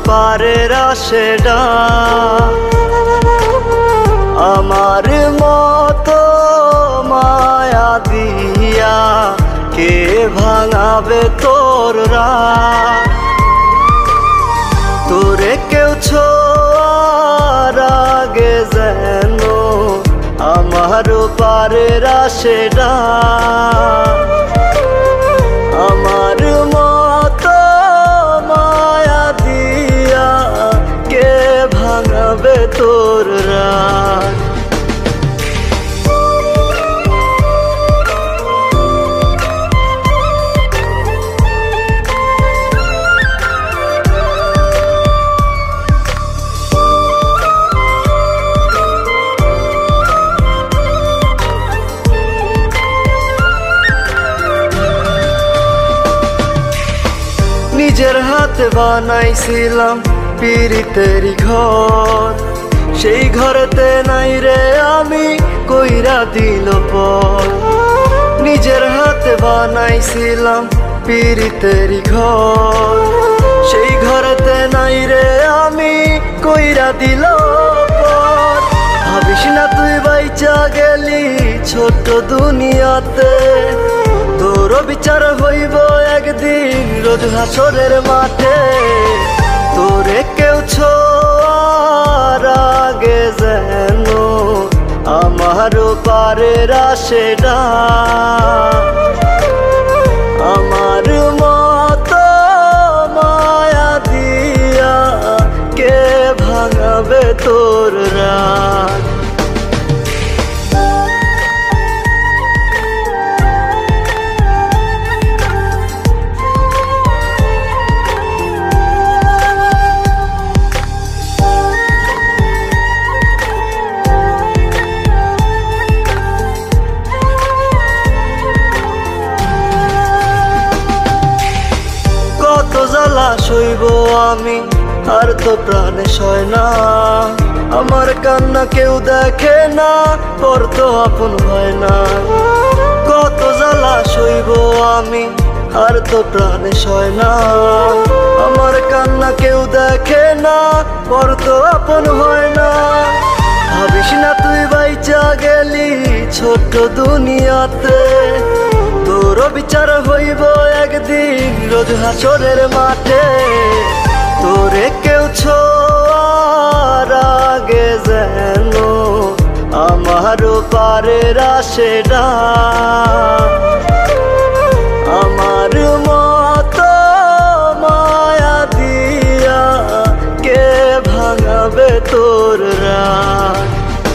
পারের আশেডা আমার মতো মায়া দিয়া কে ভাঙাবে তোর রাত তোরে কেউ ছোঁয়ার আগে যেন আমারও পারের আশেডা আমার মতো মায়া দিয়া কে ভাঙাবে তোর রাত নিজের হাতে বানাইছিলাম পিরিতেরি ঘর সেই ঘরেতে নাই রে আমি কইরা দিল পর নিজের হাতে বানাইছিলাম পিরিতেরি ঘর সেই ঘরেতে নাই রে আমি কইরা দিল পর ভাবিস না তুই বাইচা গেলি ছোট দুনিয়াতে তোর বিচার হইব একদিন রোজ হাসরের মাঠে তোরে কেউ ছোঁয়ার আগে যেন আমারও পারের আশেডা আমার মতো মায়া দিয়া কে ভাঙাবে তোর রাত জ্বালা সইব আমি আর তো প্রাণে সয় না আমার কান্না কেউ দেখে না পর তো আপন হয় না কত জ্বালা সইব আমি আর তো প্রাণে সয় না আমার কান্না কেউ দেখে না পর তো আপন হয় না ভাবিস না তুই বাইচা গেলি ছোট্ট দুনিয়াতে তোর বিচার হইব একদিন রোজ হাসরের মাঠে তোরে কেউ ছোঁয়ার আগে যেন আমারও পারের আশেডা